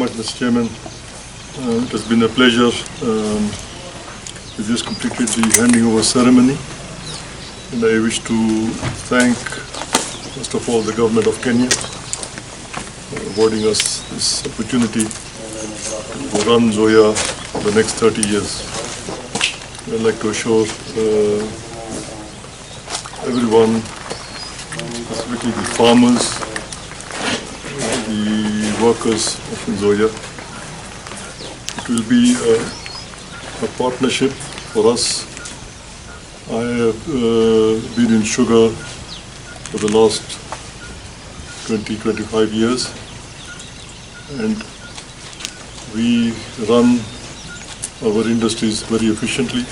Much, Mr. Chairman. It has been a pleasure. We just completed the handing over ceremony, and I wish to thank, first of all, the government of Kenya for awarding us this opportunity to run Nzoia for the next 30 years. I'd like to assure everyone, specifically the farmers, the workers of Nzoia. It will be a partnership for us. I have been in sugar for the last 20-25 years, and we run our industries very efficiently.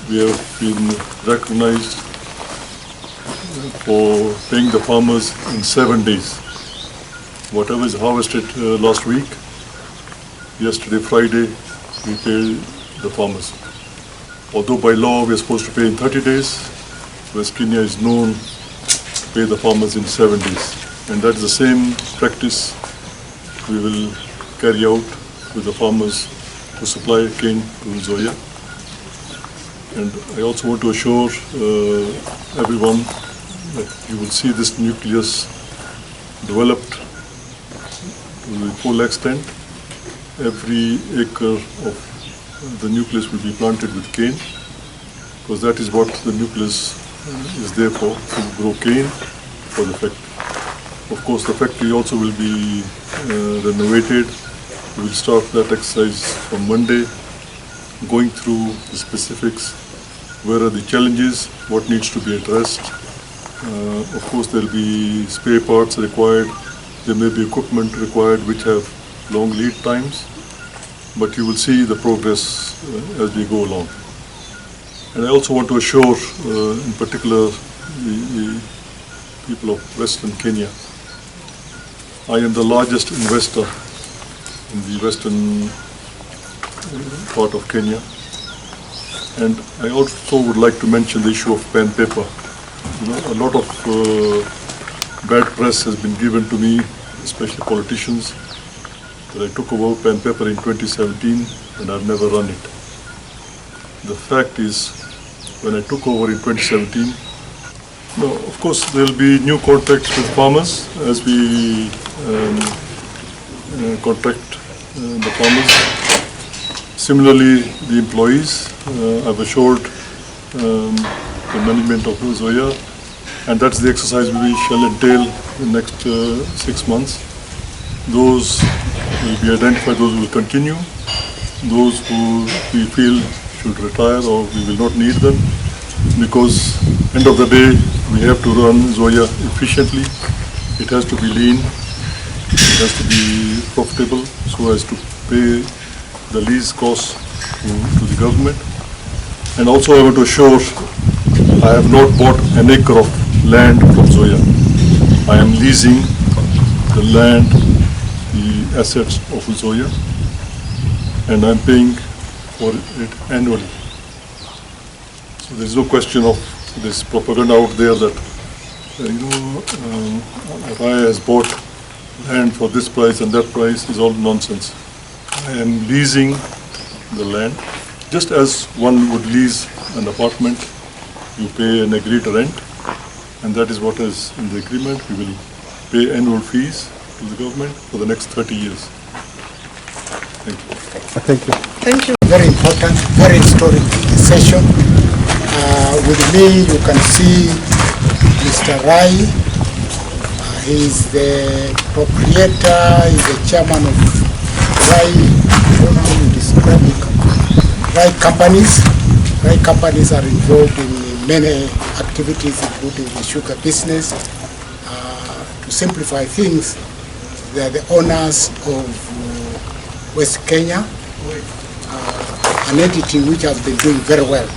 We have been recognized for paying the farmers in 7 days. Whatever is harvested last week, yesterday, Friday, we pay the farmers. Although by law we are supposed to pay in 30 days, West Kenya is known to pay the farmers in 7 days. And that is the same practice we will carry out with the farmers who supply cane to Nzoia. And I also want to assure everyone that you will see this nucleus developed to the full extent. Every acre of the nucleus will be planted with cane, because that is what the nucleus is there for, to grow cane for the factory. Of course, the factory also will be renovated. We will start that exercise from Monday, going through the specifics. Where are the challenges? What needs to be addressed? Of course, there will be spare parts required. There may be equipment required which have long lead times, but you will see the progress as we go along. And I also want to assure, in particular, the people of Western Kenya. I am the largest investor in the western part of Kenya. And I also would like to mention the issue of pen paper. You know, a lot of bad press has been given to me, especially politicians, that I took over pen paper in 2017 and I've never run it. The fact is, when I took over in 2017, no, of course there will be new contracts with farmers as we contract the farmers. Similarly, the employees, I've assured the management of Nzoia, and that's the exercise we shall entail in the next 6 months. Those will be identified, those will continue. Those who we feel should retire or we will not need them, because end of the day we have to run Nzoia efficiently. It has to be lean, it has to be profitable so as to pay the lease costs to the government. And also I want to assure, I have not bought an acre of land from Nzoia. I am leasing the land, the assets of Nzoia, and I am paying for it annually. So there is no question of this propaganda out there that Raya has bought land for this price and that price is all nonsense. I am leasing the land, just as one would lease an apartment. You pay an agreed rent, and that is what is in the agreement. We will pay annual fees to the government for the next 30 years. Thank you. Thank you. Thank you. Very important, very historic session. With me, you can see Mr. Rai. He's the proprietor, he's the chairman of Rai companies. Rai companies are involved in many activities, including the sugar business. To simplify things, they are the owners of West Kenya, an entity which has been doing very well.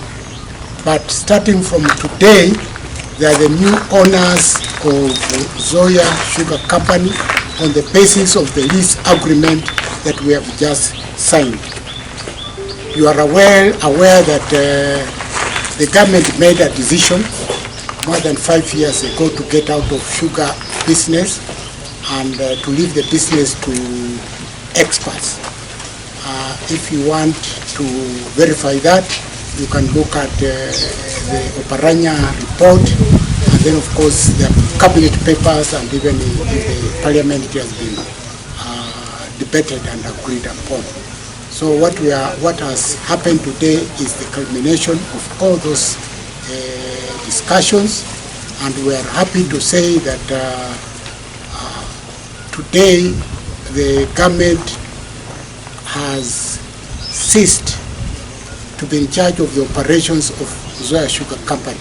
But starting from today, they are the new owners of Nzoia Sugar Company on the basis of the lease agreement that we have just signed. You are aware that the government made a decision more than 5 years ago to get out of sugar business, and to leave the business to experts. If you want to verify that, you can look at the Oparanya report, and then of course the cabinet papers, and even in the parliament it has been debated and agreed upon. So what has happened today is the culmination of all those discussions, and we are happy to say that today the government has ceased to be in charge of the operations of Nzoia Sugar Company.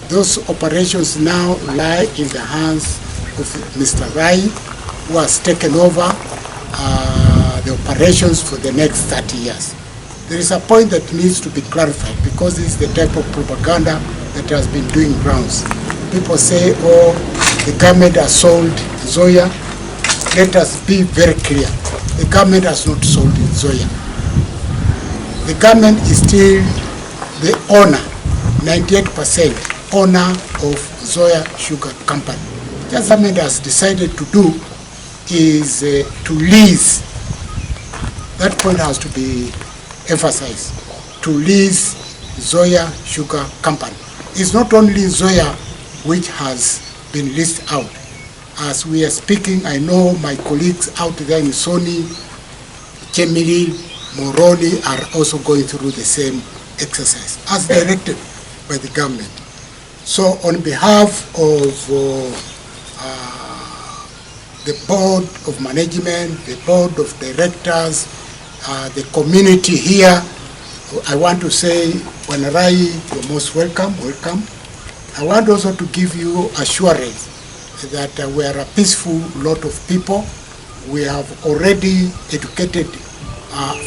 Those operations now lie in the hands of Mr. Rai, who has taken over the operations for the next 30 years. There is a point that needs to be clarified, because this is the type of propaganda that has been doing rounds. People say, oh, the government has sold Nzoia. Let us be very clear. The government has not sold Nzoia. The government is still the owner, 98% owner of Nzoia Sugar Company. What the government has decided to do is to lease. That point has to be emphasized. To lease Nzoia Sugar Company. It's not only Nzoia which has been leased out. As we are speaking, I know my colleagues out there in Sony, Chemili, Moroni are also going through the same exercise as directed by the government. So on behalf of the board of management, the board of directors, the community here, I want to say, Wanarai, you're most welcome, welcome. I want also to give you assurance that we are a peaceful lot of people. We have already educated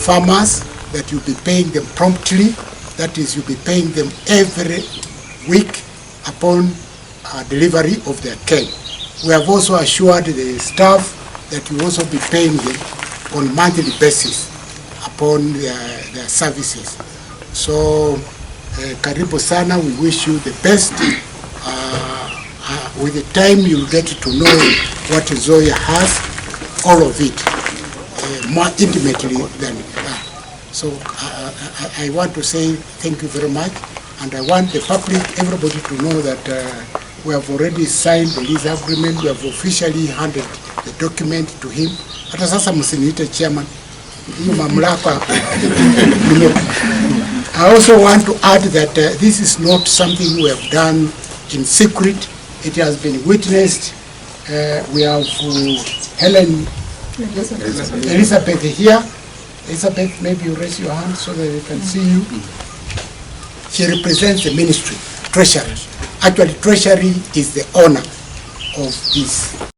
farmers that you'll be paying them promptly. That is, you'll be paying them every week upon delivery of their cane. We have also assured the staff that you also be paying them on monthly basis upon their services. So, karibu sana, we wish you the best. With the time you'll get to know what Nzoia has, all of it, more intimately than that. So I want to say thank you very much, and I want the public, everybody to know that we have already signed the lease agreement. We have officially handed the document to him. Hata sasa msiniite chairman. Hiyo mamlaka. I also want to add that this is not something we have done in secret. It has been witnessed. We have Helen Elizabeth here. Elizabeth, maybe you raise your hand so that we can see you. She represents the ministry, Treasury. Actually, Treasury is the owner of this.